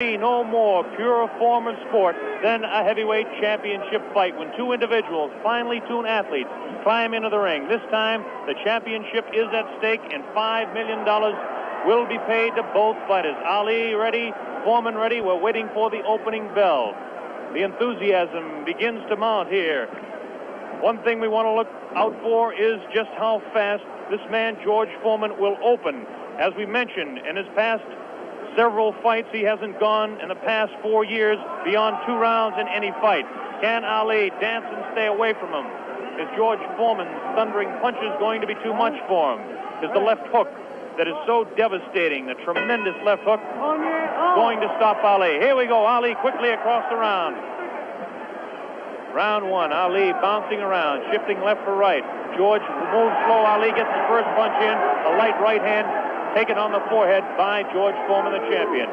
No more pure form of sport than a heavyweight championship fight when two individuals, finely tuned athletes, climb into the ring. This time, the championship is at stake, and $5 million will be paid to both fighters. Ali ready, Foreman ready. We're waiting for the opening bell. The enthusiasm begins to mount here. One thing we want to look out for is just how fast this man, George Foreman, will open. As we mentioned, in his past several fights, he hasn't gone in the past 4 years beyond 2 rounds in any fight. Can Ali dance and stay away from him? Is George Foreman's thundering punches going to be too much for him? Is the left hook that is so devastating, the tremendous left hook, going to stop Ali? Here we go. Ali quickly across the round. Round one. Ali bouncing around, shifting left for right. George moves slow. Ali gets the first punch in. A light right hand taken on the forehead by George Foreman, the champion.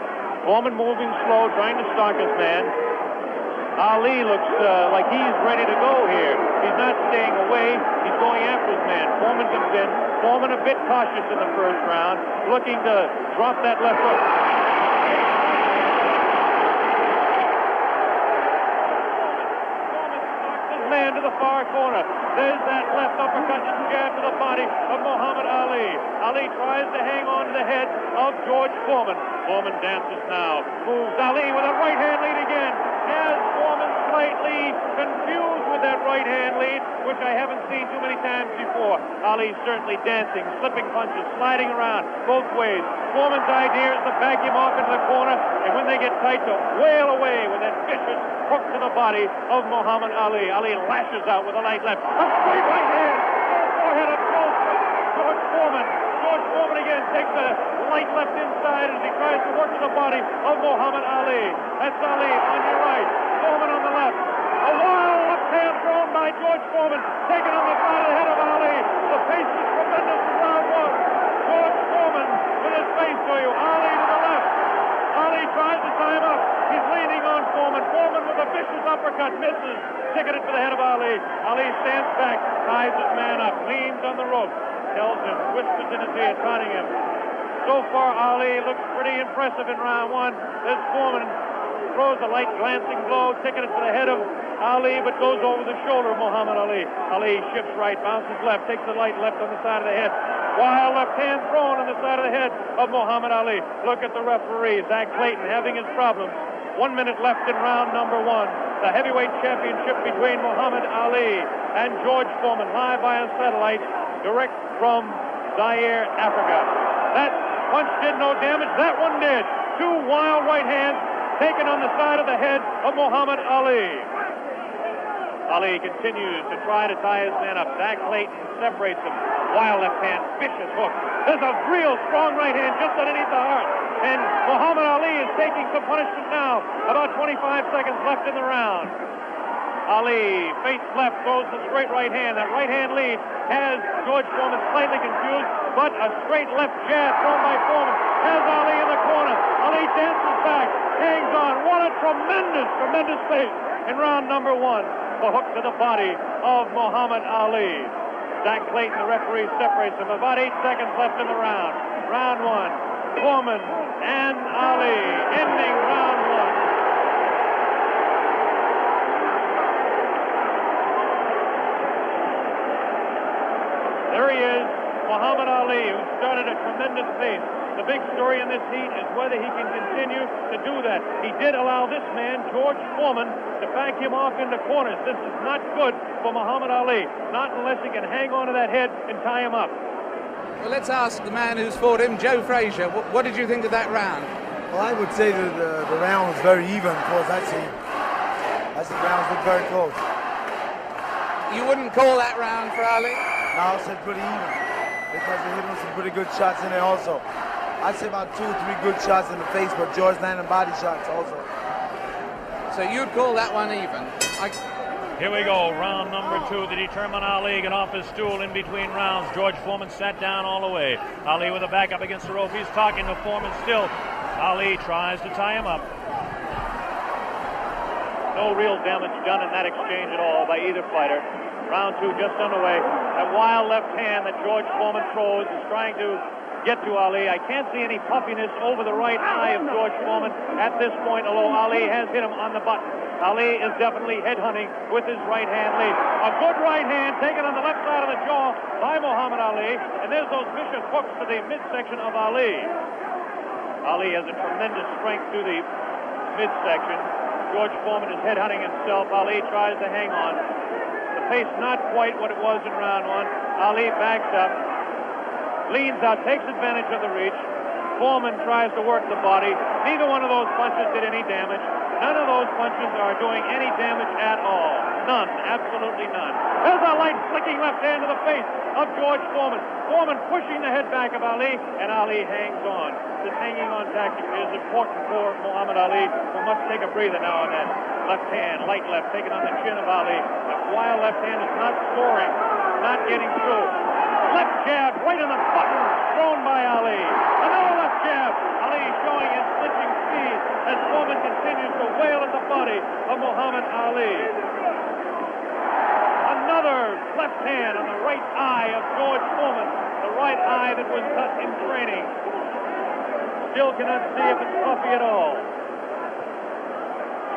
Foreman moving slow, trying to stalk his man. Ali looks like he's ready to go here. He's not staying away. He's going after his man. Foreman comes in. Foreman a bit cautious in the first round, looking to drop that left hook. Foreman stalks his man to the far corner. There's that left uppercut and jab to the body of Muhammad Ali. Ali tries to hang on to the head of George Foreman. Foreman dances now. Moves Ali with a right hand lead again. Has Foreman slightly confused with that right hand lead, which I haven't seen too many times before. Ali certainly dancing, slipping punches, sliding around both ways. Foreman's idea is to back him off into the corner, and when they get tight, to wail away with that vicious hook to the body of Muhammad Ali. Ali lashes out with a light left. A straight right hand. Forehead of George Foreman. George Foreman again takes a light left inside as he tries to work to the body of Muhammad Ali. That's Ali on your right. Foreman on the left. A wild left hand thrown by George Foreman, taken on the side of the head of Ali. The pace is tremendous in round one. George Foreman with his face to you. Ali to the left. Ali tries to tie him up. He's leaning on Foreman. Foreman with a vicious uppercut misses. Ticketed to the head of Ali. Ali stands back, ties his man up, leans on the rope, tells him, whispers in his ear, taunting him. So far, Ali looks pretty impressive in round one. This Foreman throws a light glancing blow, ticketed to the head of Ali, but goes over the shoulder of Muhammad Ali. Ali shifts right, bounces left, takes the light left on the side of the head. Wild left hand thrown on the side of the head of Muhammad Ali. Look at the referee, Zach Clayton, having his problems. 1 minute left in round number one. The heavyweight championship between Muhammad Ali and George Foreman, live via satellite, direct from Zaire, Africa. That punch did no damage. That one did. 2 wild right hands taken on the side of the head of Muhammad Ali. Ali continues to try to tie his man up. Zach Clayton separates him. Wild left hand, vicious hook. There's a real strong right hand just underneath the heart. And Muhammad Ali is taking some punishment now. About 25 seconds left in the round. Ali feints left, throws the straight right hand. That right hand lead has George Foreman slightly confused, but a straight left jab thrown by Foreman has Ali in the corner. Ali dances back, hangs on. What a tremendous, tremendous pace in round number one. The hook to the body of Muhammad Ali. Zach Clayton, the referee, separates him. About 8 seconds left in the round. Round one. Foreman and Ali ending round one. There he is, Muhammad Ali, who started a tremendous pace. The big story in this heat is whether he can continue to do that. He did allow this man, George Foreman, to back him off into corners. This is not good for Muhammad Ali, not unless he can hang on to that head and tie him up. Well, let's ask the man who's fought him, Joe Frazier. What did you think of that round? Well, I would say that the round was very even, because actually the rounds looked very close. You wouldn't call that round for Ali? No, I said pretty even, because he hit him some pretty good shots in there also. I'd say about 2 or 3 good shots in the face, but George landed body shots also. So you'd call that one even? Here we go, round number 2 to determine Ali. Get off his stool in between rounds. George Foreman sat down all the way. Ali with a back up against the rope. He's talking to Foreman still. Ali tries to tie him up. No real damage done in that exchange at all by either fighter. Round 2 just underway. That wild left hand that George Foreman throws is trying to get to Ali. I can't see any puffiness over the right eye of George Foreman at this point, although Ali has hit him on the button. Ali is definitely headhunting with his right hand lead. A good right hand taken on the left side of the jaw by Muhammad Ali, and there's those vicious hooks to the midsection of Ali. Ali has a tremendous strength to the midsection. George Foreman is headhunting himself. Ali tries to hang on. The pace not quite what it was in round one. Ali backs up, leans out, takes advantage of the reach. Foreman tries to work the body. Neither one of those punches did any damage. None of those punches are doing any damage at all. None, absolutely none. There's a light flicking left hand to the face of George Foreman. Foreman pushing the head back of Ali, and Ali hangs on. This hanging on tactic is important for Muhammad Ali, who must take a breather now and then. Left hand, light left, taken on the chin of Ali. That wild left hand is not scoring, not getting through. Left jab right in the button, thrown by Ali. Another left jab. Ali showing his flinching speed as Foreman continues to wail at the body of Muhammad Ali. Another left hand on the right eye of George Foreman, the right eye that was cut in training. Still cannot see if it's puffy at all.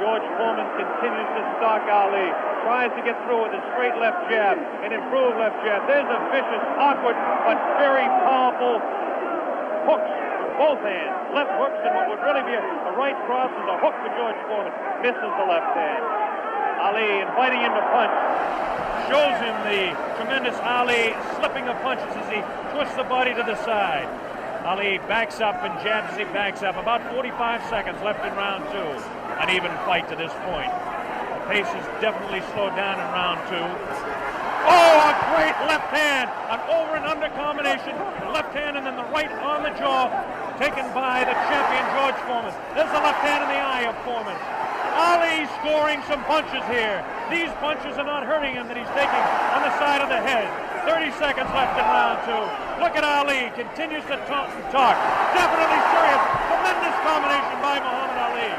George Foreman continues to stalk Ali, tries to get through with a straight left jab, an improved left jab. There's a vicious, awkward, but very powerful hooks with both hands. Left hooks, and what would really be a right cross is a hook for George Foreman. Misses the left hand. Ali inviting him to punch. Shows him the tremendous Ali slipping of punches as he twists the body to the side. Ali backs up and jabs as he backs up. About 45 seconds left in round two. An even fight to this point. The pace is definitely slowed down in round two. Oh, a great left hand. An over and under combination. The left hand and then the right on the jaw. Taken by the champion George Foreman. There's the left hand in the eye of Foreman. Ali scoring some punches here. These punches are not hurting him that he's taking on the side of the head. 30 seconds left in round two. Look at Ali. Continues to talk and talk. Definitely serious. Tremendous combination by Muhammad Ali.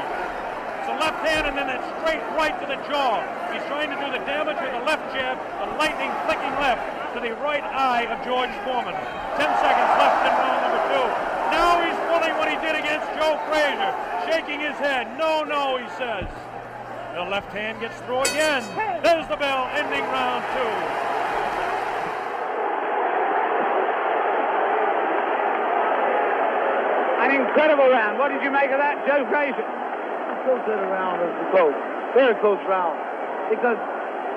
It's a left hand and then that straight right to the jaw. He's trying to do the damage with a left jab, a lightning flicking left to the right eye of George Foreman. 10 seconds left in round number two. Now he's pulling what he did against Joe Frazier. Shaking his head. No, no, he says. The left hand gets through again. There's the bell, ending round two. An incredible round. What did you make of that, Joe Frazier? Close to the round is close. Very close round. Because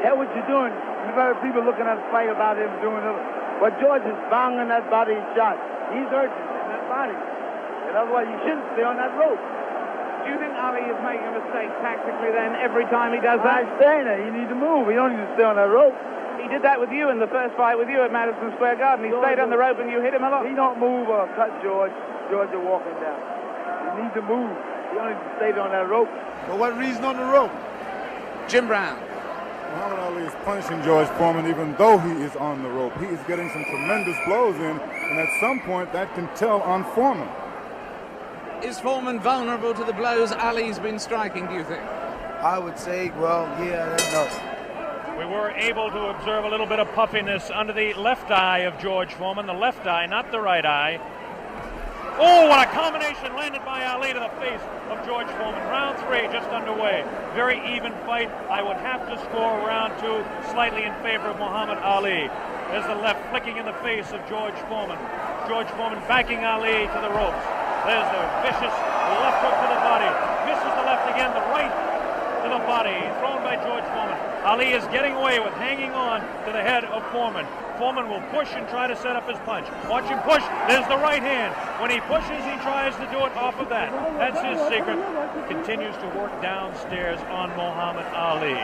hell, what you're doing, you've heard people looking at the fight about him doing it. But George is banging that body shot. He's hurting in that body. And otherwise, you shouldn't stay on that rope. Do you think Ali is making a mistake tactically then every time he does that? I'm saying that. You need to move. You don't need to stay on that rope. He did that with you in the first fight with you at Madison Square Garden. He stayed on the rope and you hit him a lot. He don't move or cut George. George is walking down. You need to move. You don't need to stay on that rope. For what reason on the rope? Jim Brown. Muhammad Ali is punishing George Foreman even though he is on the rope. He is getting some tremendous blows in, and at some point that can tell on Foreman. Is Foreman vulnerable to the blows Ali's been striking, do you think? I would say, well, yeah, no. We were able to observe a little bit of puffiness under the left eye of George Foreman. The left eye, not the right eye. Oh, what a combination landed by Ali to the face of George Foreman. Round three just underway. Very even fight. I would have to score round two slightly in favor of Muhammad Ali. There's the left flicking in the face of George Foreman. George Foreman backing Ali to the ropes. There's the vicious left hook to the body. Misses the left again, the right to the body. Thrown by George Foreman. Ali is getting away with hanging on to the head of Foreman. Foreman will push and try to set up his punch. Watch him push. There's the right hand. When he pushes, he tries to do it off of that. That's his secret. Continues to work downstairs on Muhammad Ali.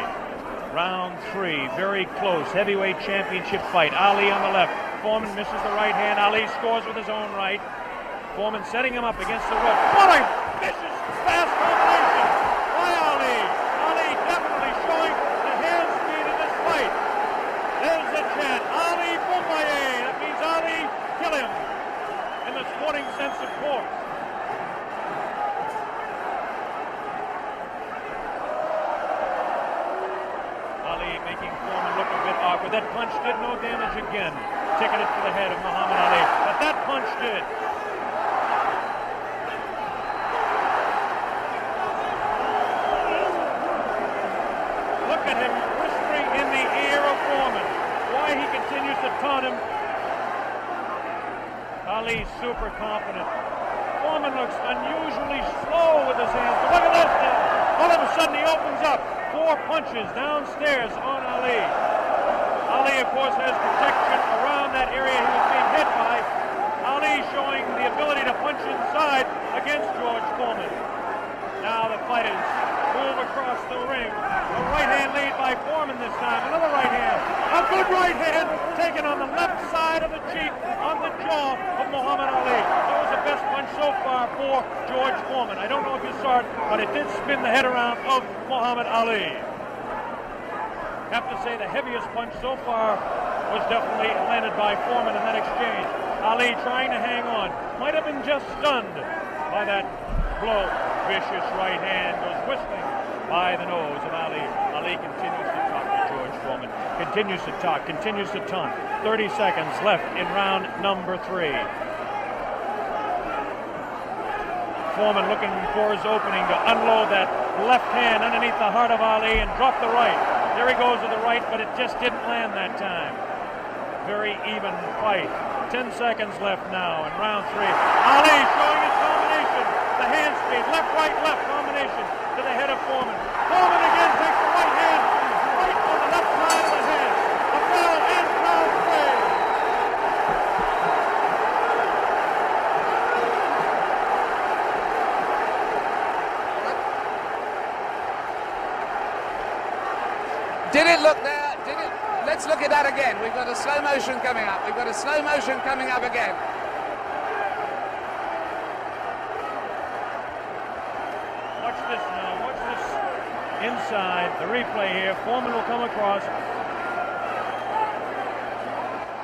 Round three, very close. Heavyweight championship fight. Ali on the left. Foreman misses the right hand. Ali scores with his own right. Foreman setting him up against the rope. What a vicious, fast combination by Ali. Ali definitely showing the hand speed in this fight. There's the chant. Ali Boumbaye. That means Ali, kill him. In the sporting sense, of course. Ali making Foreman look a bit awkward. That punch did no damage again. ticketed to the head of Muhammad Ali. But that punch did. Look at him whispering in the ear of Foreman. Why he continues to taunt him. Ali super confident. Foreman looks unusually slow with his hands. But look at this now. All of a sudden he opens up. 4 punches downstairs on Ali. Ali, of course, has protection around that area he was being hit by. Ali showing the ability to punch inside against George Foreman. Now the fighters move across the ring. A right hand lead by Foreman this time. Another right hand. A good right hand taken on the left side of the cheek, on the jaw of Muhammad Ali. That was the best punch so far for George Foreman. I don't know if you saw it, but it did spin the head around of Muhammad Ali. Have to say the heaviest punch so far was definitely landed by Foreman in that exchange. Ali trying to hang on. Might have been just stunned by that blow. Vicious right hand goes whistling by the nose of Ali. Ali continues to talk to George Foreman. Continues to talk, continues to taunt. 30 seconds left in round number 3. Foreman looking for his opening to unload that left hand underneath the heart of Ali and drop the right. There he goes with the right, but it just didn't land that time. Very even fight. 10 seconds left now in round 3. Ali showing his combination. The hand speed, left combination to the head of Foreman. Foreman again takes the right hand, right on the left side of the head. A foul in round 3. Did it look there? Did it? Let's look at that again. We've got a slow motion coming up. We've got a slow motion coming up again. Watch this now. Watch this inside. The replay here. Foreman will come across.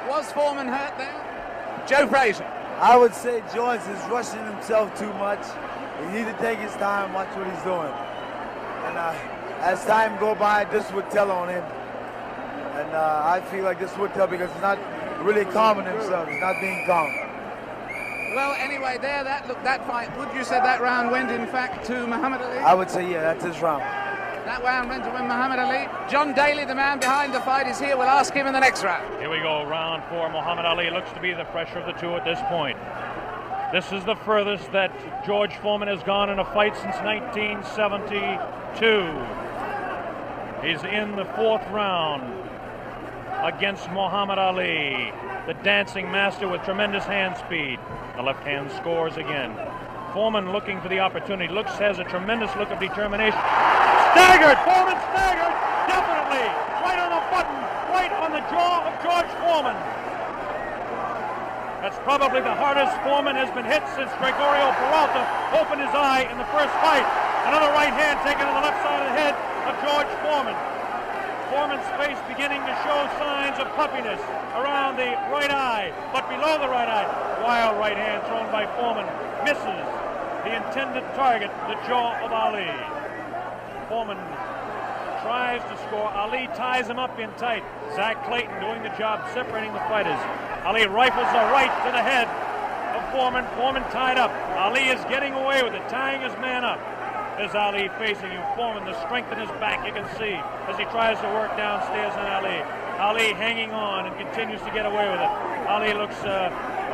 Was Foreman hurt there? Joe Frazier. I would say George is rushing himself too much. He needs to take his time, watch what he's doing. And as time go by, this would tell on him. And I feel like this would tell because he's not really calming himself. He's not being calm. Well, anyway, there, that fight, would you say that round went, in fact, to Muhammad Ali? I would say, yeah, that's his round. That round went to Muhammad Ali. John Daly, the man behind the fight, is here. We'll ask him in the next round. Here we go, round 4. Muhammad Ali looks to be the fresher of the two at this point. This is the furthest that George Foreman has gone in a fight since 1972. He's in the 4th round against Muhammad Ali, the dancing master with tremendous hand speed. The left hand scores again. Foreman looking for the opportunity. Has a tremendous look of determination. Staggered! Foreman staggered! Definitely! Right on the button! Right on the jaw of George Foreman. That's probably the hardest Foreman has been hit since Gregorio Peralta opened his eye in the first fight. Another right hand taken on the left side of the head of George Foreman. Foreman's face beginning to show signs of puffiness around the right eye, but below the right eye. Wild right hand thrown by Foreman. Misses the intended target, the jaw of Ali. Foreman tries to score. Ali ties him up in tight. Zach Clayton doing the job, separating the fighters. Ali rifles a right to the head of Foreman. Foreman tied up. Ali is getting away with it, tying his man up. There's Ali facing him. Foreman, the strength in his back, you can see, as he tries to work downstairs on Ali. Ali hanging on and continues to get away with it. Ali looks a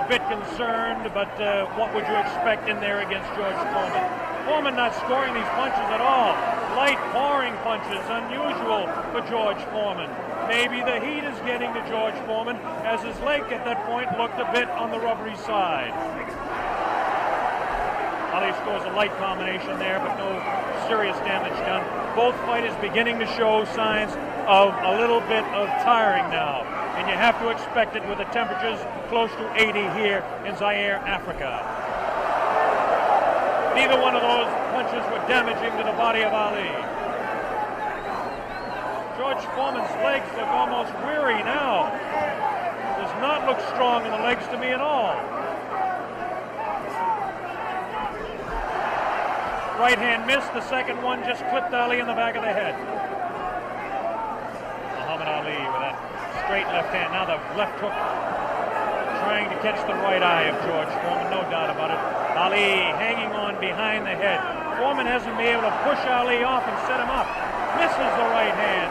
bit concerned, but what would you expect in there against George Foreman? Foreman not scoring these punches at all. Light, pouring punches, unusual for George Foreman. Maybe the heat is getting to George Foreman, as his leg at that point looked a bit on the rubbery side. Ali scores a light combination there, but no serious damage done. Both fighters beginning to show signs of a little bit of tiring now. And you have to expect it with the temperatures close to 80 here in Zaire, Africa. Neither one of those punches were damaging to the body of Ali. George Foreman's legs look almost weary now. Does not look strong in the legs to me at all. Right hand missed, the second one just clipped Ali in the back of the head. Muhammad Ali with that straight left hand. Now the left hook trying to catch the right eye of George Foreman, no doubt about it. Ali hanging on behind the head. Foreman hasn't been able to push Ali off and set him up. Misses the right hand.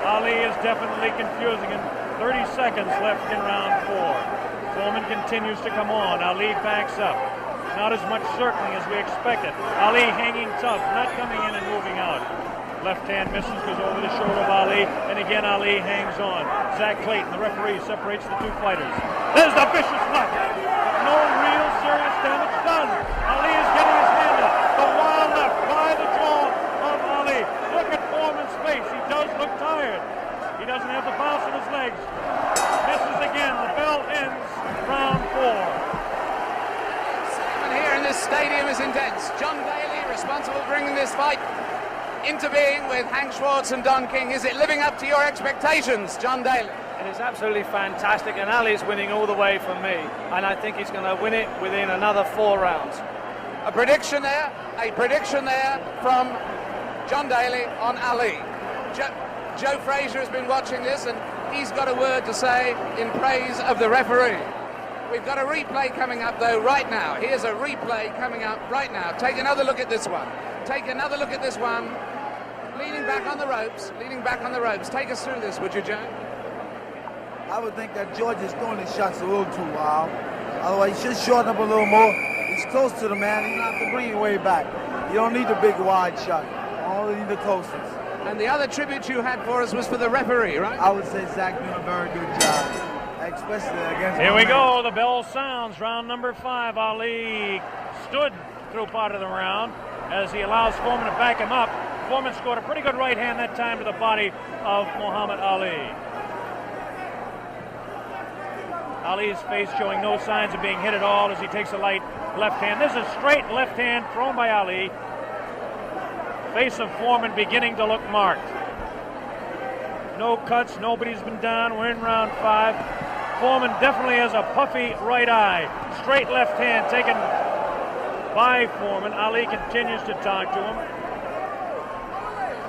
Ali is definitely confusing him. 30 seconds left in round 4. Foreman continues to come on. Ali backs up. Not as much circling as we expected. Ali hanging tough, not coming in and moving out. Left hand misses, goes over the shoulder of Ali, and again Ali hangs on. Zach Clayton, the referee, separates the two fighters. There's the vicious left. No real serious damage done. Ali is getting his hand up. The wild left by the jaw of Ali. Look at Foreman's face. He does look tired. He doesn't have the bounce in his legs. Misses again. The bell ends round 4. Here in this stadium is intense. John Daly, responsible for bringing this fight into being with Hank Schwartz and Don King. Is it living up to your expectations, John Daly? It is absolutely fantastic, and Ali is winning all the way for me, and I think he's going to win it within another 4 rounds. A prediction there from John Daly on Ali. Joe Frazier has been watching this, and he's got a word to say in praise of the referee. We've got a replay coming up, though, right now. Here's a replay coming up right now. Take another look at this one. Take another look at this one. Leaning back on the ropes. Leaning back on the ropes. Take us through this, would you, Joe? I would think that George is throwing his shots a little too wild. Otherwise, he should shorten up a little more. He's close to the man. He's not have to bring it way back. You don't need the big wide shot. You only need the closest. And the other tribute you had for us was for the referee, right? I would say Zach doing a very good job. Especially against Here we go. The bell sounds. Round number 5. Ali stood through part of the round as he allows Foreman to back him up. Foreman scored a pretty good right hand that time to the body of Muhammad Ali. Ali's face showing no signs of being hit at all as he takes a light left hand. This is a straight left hand thrown by Ali. Face of Foreman beginning to look marked. No cuts. Nobody's been down. We're in round 5. Foreman definitely has a puffy right eye. Straight left hand taken by Foreman. Ali continues to talk to him.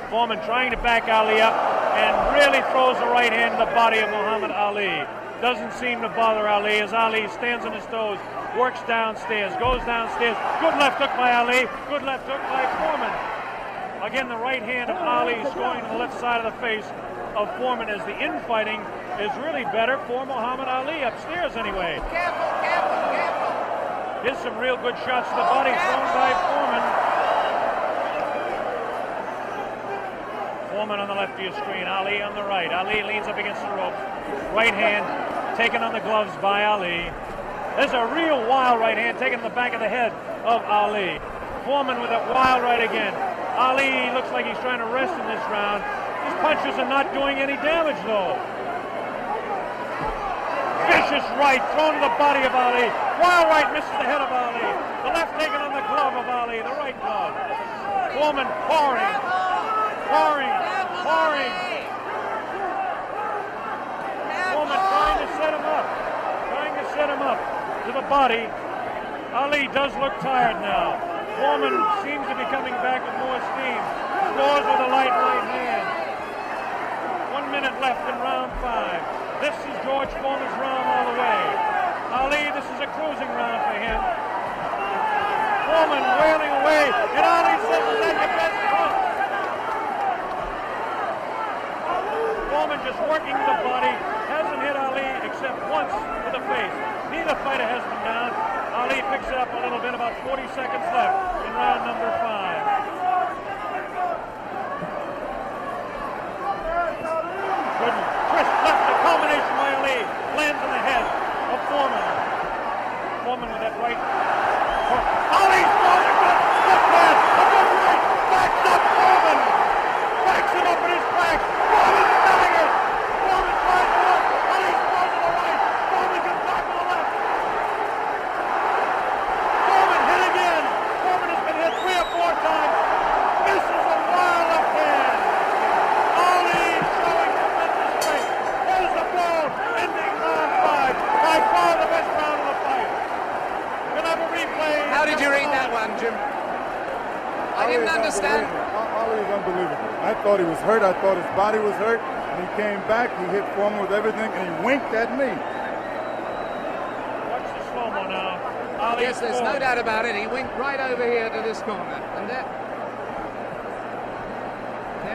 Foreman trying to back Ali up and really throws the right hand in the body of Muhammad Ali. Doesn't seem to bother Ali as Ali stands on his toes, works downstairs, goes downstairs. Good left hook by Ali. Good left hook by Foreman. Again, the right hand of Ali is going to the left side of the face of Foreman as the infighting is really better for Muhammad Ali, upstairs anyway. Careful, careful, careful. Here's some real good shots to the body thrown by Foreman. Foreman on the left of your screen, Ali on the right. Ali leans up against the rope. Right hand taken on the gloves by Ali. There's a real wild right hand taken in the back of the head of Ali. Foreman with that wild right again. Ali looks like he's trying to rest in this round. His punches are not doing any damage, though. Vicious right thrown to the body of Ali. Wild right misses the head of Ali. The left taken on the glove of Ali, the right glove. Foreman pouring. Foreman trying to set him up to the body. Ali does look tired now. Foreman seems to be coming back with more steam. Scores with a light right hand. 1 minute left in round 5. This is George Foreman's round all the way. Ali, this is a cruising round for him. Foreman wailing away, and Ali says, "Is that your best punch?" Foreman just working the body, hasn't hit Ali except once with the face. Neither fighter has been down. Ali picks it up a little bit, about 40 seconds left in round number 5. Good crisp left, the combination by Ali lands in the head of Foreman. Foreman with that right. Ali's throwing a good left hand, a good right, backs up Foreman. Backs him up in his back. Foreman staggered. Foreman tries to look. Ali's thrown to the right. Foreman gets back to the left. Foreman hit again. Foreman has been hit 3 or 4 times. Misses a wild left hand. Ali showing tremendous strength. There's the blow, ending round 5. By far the best round of the fight. We'll have a replay. How did you read that one, Jim? I didn't understand. Ali is unbelievable. I thought he was hurt. I thought his body was hurt. And he came back. He hit Foreman with everything, and he winked at me. Ali. Yes, there's no doubt about it. He went right over here to this corner. And there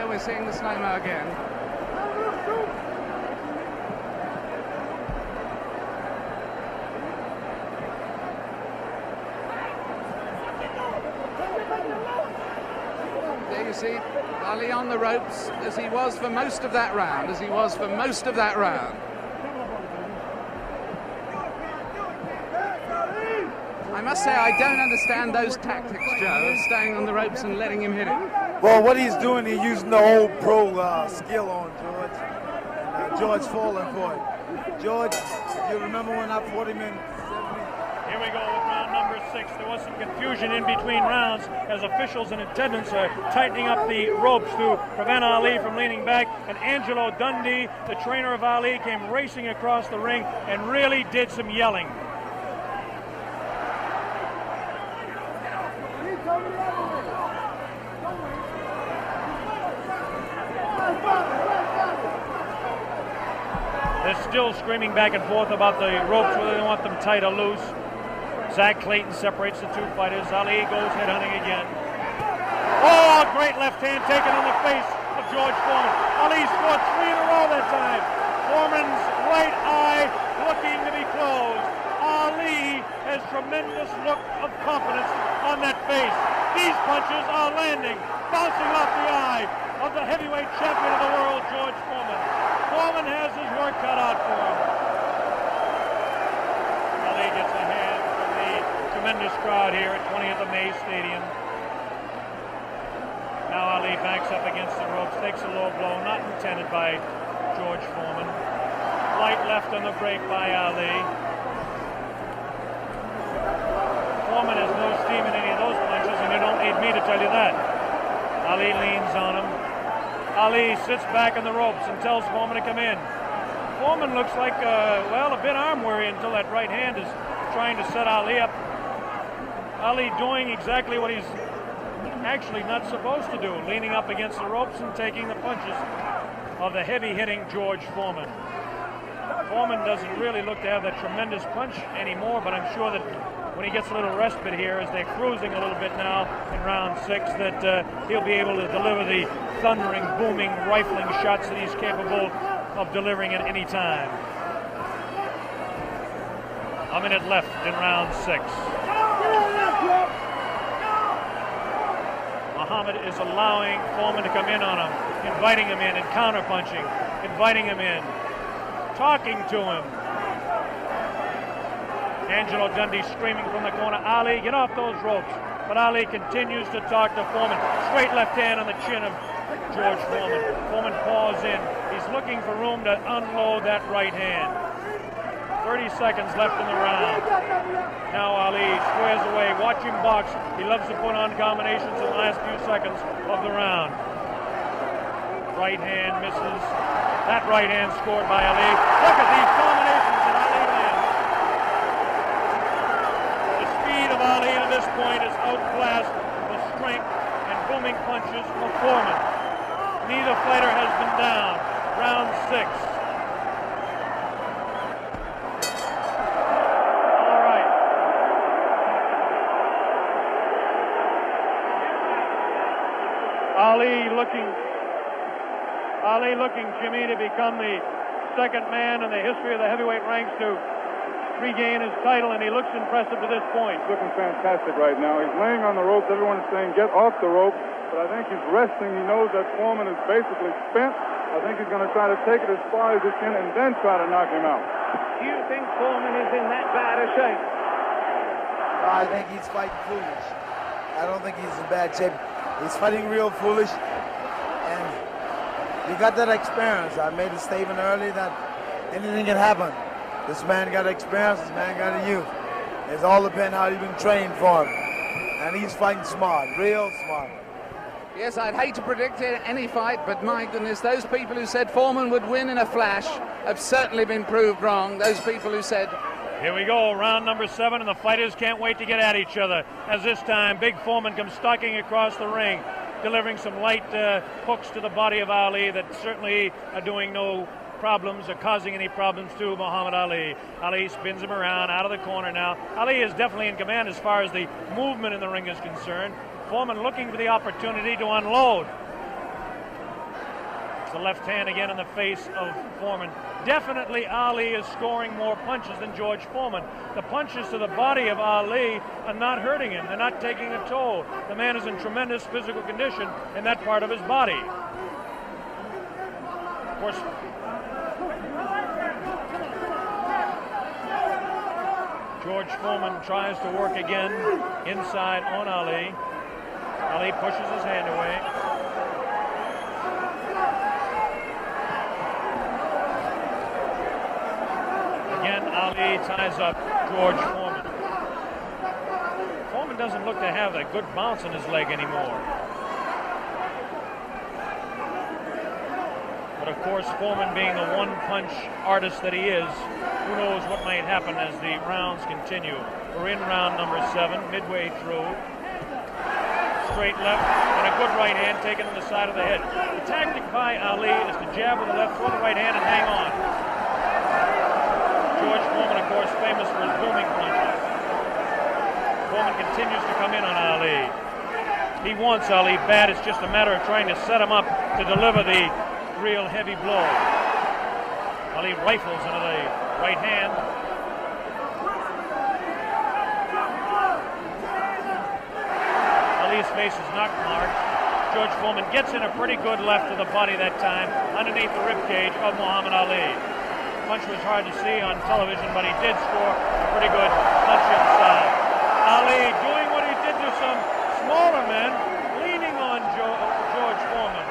we're seeing the slow-mo again. There you see Ali on the ropes as he was for most of that round, I must say I don't understand those tactics, Joe, of staying on the ropes and letting him hit it. Well, what he's doing, he's using the old pro skill on George. And George falling for it. George, you remember when I fought him in 70? Here we go with round number 6. There was some confusion in between rounds as officials in attendance are tightening up the ropes to prevent Ali from leaning back. And Angelo Dundee, the trainer of Ali, came racing across the ring and really did some yelling. They're still screaming back and forth about the ropes, whether they want them tight or loose. Zach Clayton separates the two fighters. Ali goes headhunting again. Oh, a great left hand taken on the face of George Foreman. Ali scored 3 in a row that time. Foreman's right eye looking to be closed. Ali has tremendous look of confidence on that face. These punches are landing, bouncing off the eye of the heavyweight champion of the world, George Foreman. Foreman has his work cut out for him. Ali gets a hand from the tremendous crowd here at 20th of May Stadium. Now Ali backs up against the ropes, takes a low blow, not intended by George Foreman. Light left on the break by Ali. Foreman has no steam in any of those punches, and you don't need me to tell you that. Ali leans on him. Ali sits back on the ropes and tells Foreman to come in. Foreman looks like, well, a bit arm weary until that right hand is trying to set Ali up. Ali doing exactly what he's actually not supposed to do, leaning up against the ropes and taking the punches of the heavy-hitting George Foreman. Foreman doesn't really look to have that tremendous punch anymore, but I'm sure that when he gets a little respite here, as they're cruising a little bit now in round 6, that he'll be able to deliver the thundering, booming, rifling shots that he's capable of delivering at any time. A minute left in round 6. Muhammad is allowing Foreman to come in on him, inviting him in and counter-punching, inviting him in, talking to him. Angelo Dundee screaming from the corner, Ali, get off those ropes. But Ali continues to talk to Foreman. Straight left hand on the chin of George Foreman. Foreman paws in. He's looking for room to unload that right hand. 30 seconds left in the round. Now Ali squares away. Watch him box. He loves to put on combinations in the last few seconds of the round. Right hand misses. That right hand scored by Ali. Look at these combinations that Ali lands. The speed of Ali at this point is outclassed the strength and booming punches of Foreman. Neither fighter has been down. Round 6. Ali looking, Jimmy, to become the second man in the history of the heavyweight ranks to regain his title, and he looks impressive to this point. He's looking fantastic right now. He's laying on the ropes. Everyone's saying, get off the rope. But I think he's resting. He knows that Foreman is basically spent. I think he's going to try to take it as far as he can and then try to knock him out. Do you think Foreman is in that bad a shape? I think he's fighting foolish. I don't think he's in bad shape. He's fighting real foolish. And he got that experience. I made a statement earlier that anything can happen. This man got experience, this man got a youth. It's all depends how you've been trained for him. And he's fighting smart, real smart. Yes, I'd hate to predict any fight, but my goodness, those people who said Foreman would win in a flash have certainly been proved wrong. Those people who said... Here we go, round number 7, and the fighters can't wait to get at each other. As this time, Big Foreman comes stalking across the ring, delivering some light hooks to the body of Ali that certainly are doing no problems or causing any problems to Muhammad Ali. Ali spins him around out of the corner now. Ali is definitely in command as far as the movement in the ring is concerned. Foreman looking for the opportunity to unload. It's the left hand again in the face of Foreman. Definitely Ali is scoring more punches than George Foreman. The punches to the body of Ali are not hurting him. They're not taking a toll. The man is in tremendous physical condition in that part of his body. Of course, George Foreman tries to work again inside on Ali. Ali pushes his hand away. Again, Ali ties up George Foreman. Foreman doesn't look to have that good bounce in his leg anymore. But of course, Foreman being the one-punch artist that he is, who knows what might happen as the rounds continue. We're in round number 7, midway through. Straight left and a good right hand taken on the side of the head. The tactic by Ali is to jab with the left, throw the right hand, and hang on. George Foreman, of course, famous for his booming punches. Foreman continues to come in on Ali. He wants Ali bad. It's just a matter of trying to set him up to deliver the real heavy blow. Ali rifles into the right hand. Ali's face is not marked. George Foreman gets in a pretty good left to the body that time, underneath the ribcage of Muhammad Ali. Punch was hard to see on television, but he did score a pretty good punch inside. Ali doing what he did to some smaller men, leaning on George Foreman.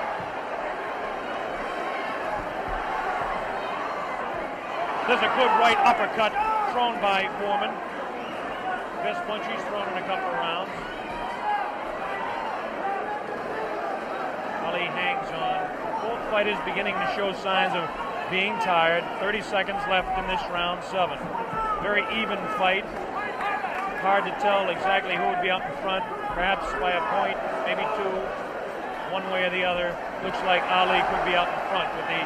There's a good right uppercut thrown by Foreman. Best punch he's thrown in a couple of rounds. Ali hangs on. Both fighters beginning to show signs of being tired. 30 seconds left in this round 7. Very even fight. Hard to tell exactly who would be out in front. Perhaps by a point, maybe 2. One way or the other. Looks like Ali could be out in front with the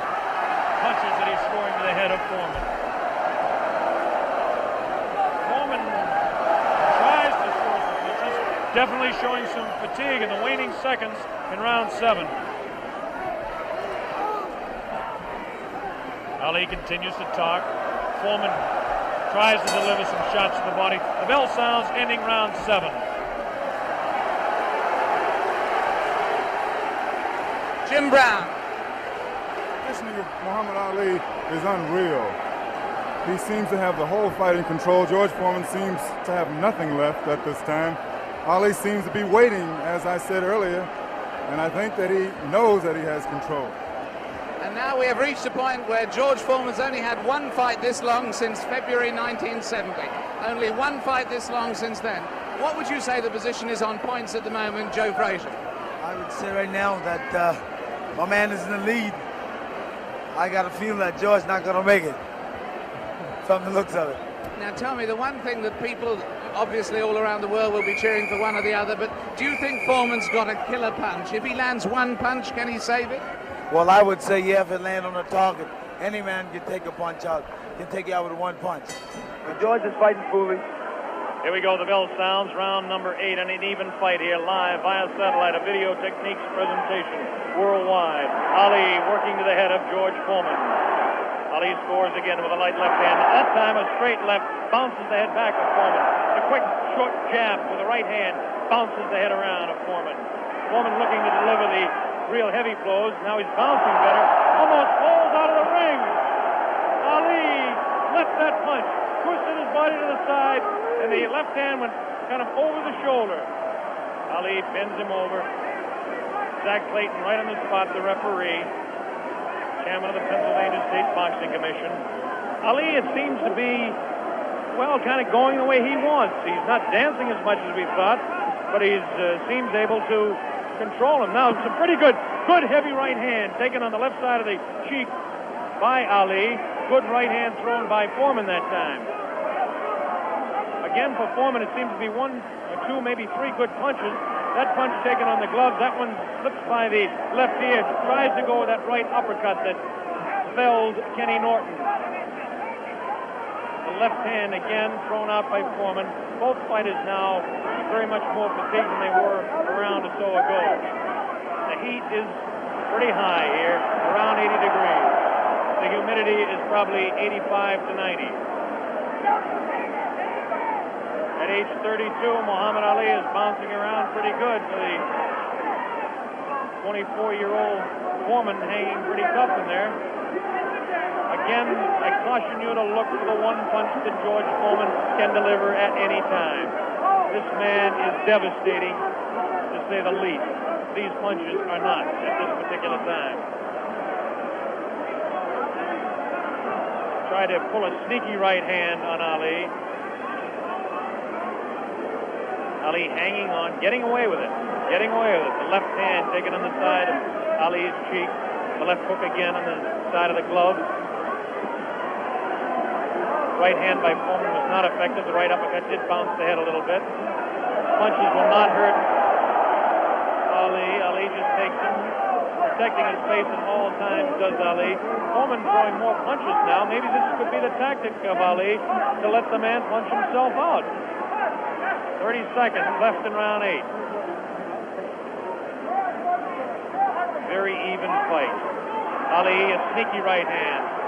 punches that he's scoring to the head of Foreman. Foreman tries to score some punches. Definitely showing some fatigue in the waning seconds in round 7. Ali continues to talk. Foreman tries to deliver some shots to the body. The bell sounds, ending round 7. Jim Brown. Listening to Muhammad Ali is unreal. He seems to have the whole fight in control. George Foreman seems to have nothing left at this time. Ali seems to be waiting, as I said earlier, and I think that he knows that he has control. And now we have reached a point where George Foreman's only had one fight this long since February 1970. Only one fight this long since then. What would you say the position is on points at the moment, Joe Frazier? I would say right now that my man is in the lead. I got a feeling that George's not going to make it, from the looks of it. Now tell me, the one thing that people obviously all around the world will be cheering for one or the other, but do you think Foreman's got a killer punch? If he lands one punch, can he save it? Well, I would say, yeah, if it lands on the target, any man can take a punch out, can take you out with one punch. But George is fighting foolish. Here we go, the bell sounds, round number 8, and an even fight here, live via satellite, a video techniques presentation worldwide. Ali working to the head of George Foreman. Ali scores again with a light left hand. That time a straight left bounces the head back of Foreman. A quick short jab with the right hand bounces the head around of Foreman. Foreman looking to deliver the real heavy blows. Now he's bouncing better. Almost falls out of the ring. Ali left that punch, twisted his body to the side, and the left hand went kind of over the shoulder. Ali bends him over. Zach Clayton right on the spot, the referee, chairman of the Pennsylvania State Boxing Commission. Ali, it seems to be, well, kind of going the way he wants. He's not dancing as much as we thought, but he seems able to control him. Now, it's a pretty good heavy right hand taken on the left side of the cheek by Ali. Good right hand thrown by Foreman that time. Again, for Foreman, it seems to be 1 or 2, maybe 3 good punches. That punch taken on the glove, that one slips by the left ear. Tries to go with that right uppercut that felled Kenny Norton. The left hand again thrown out by Foreman. Both fighters now very much more fatigued than they were a round or so ago. The heat is pretty high here, around 80 degrees. The humidity is probably 85 to 90. At age 32, Muhammad Ali is bouncing around pretty good for the 24-year-old Foreman, hanging pretty tough in there. Again, I caution you to look for the one punch that George Foreman can deliver at any time. This man is devastating, to say the least. These punches are not at this particular time. Tried to pull a sneaky right hand on Ali. Ali hanging on, getting away with it. The left hand taken on the side of Ali's cheek. The left hook again on the side of the glove. Right hand by Foreman was not effective. The right uppercut did bounce the head a little bit. Punches will not hurt Ali. Ali just takes them, protecting his face at all times, does Ali. Foreman throwing more punches now. Maybe this could be the tactic of Ali to let the man punch himself out. 30 seconds left in round 8. Very even fight. Ali, a sneaky right hand.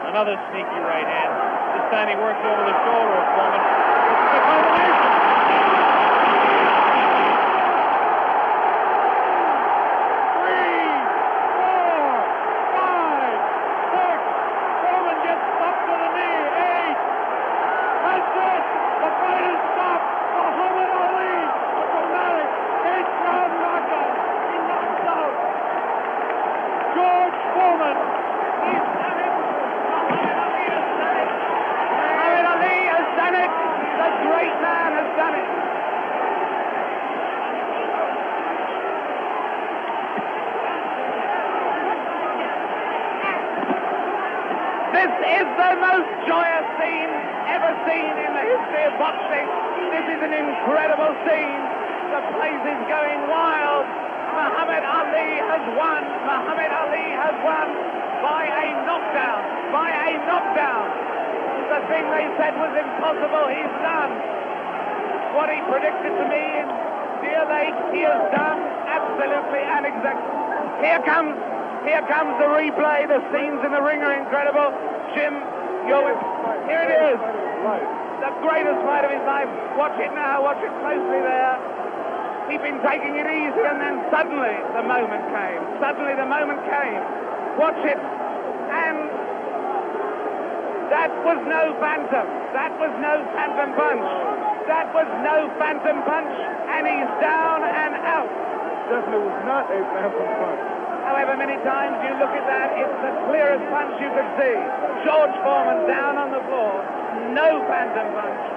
Another sneaky right hand. This time he works over the shoulder of Foreman. This is a combination. 3, 4, 5, 6. Foreman gets up to the knee. 8. That's it. The fight is stopped. Muhammad Ali, a dramatic 8th-round knockout. He knocks out George Foreman. He's done it. Muhammad Ali has done it. The great man has done it. This is the most joyous scene ever seen in the history of boxing. This is an incredible scene. The place is going wild. Muhammad Ali has won. Muhammad Ali has won by a knockdown. By a knockdown. The thing they said was impossible, he's done. What he predicted to me in Deer Lake, he has done absolutely and exactly. Here comes the replay. The scenes in the ring are incredible. Jim, here it is. The greatest fight of his life. Watch it now, watch it closely there. He'd been taking it easy, and then suddenly the moment came. Watch it. And that was no phantom. That was no phantom punch. And he's down and out. Definitely was not a phantom punch. However many times you look at that, it's the clearest punch you could see. George Foreman down on the floor. No phantom punch.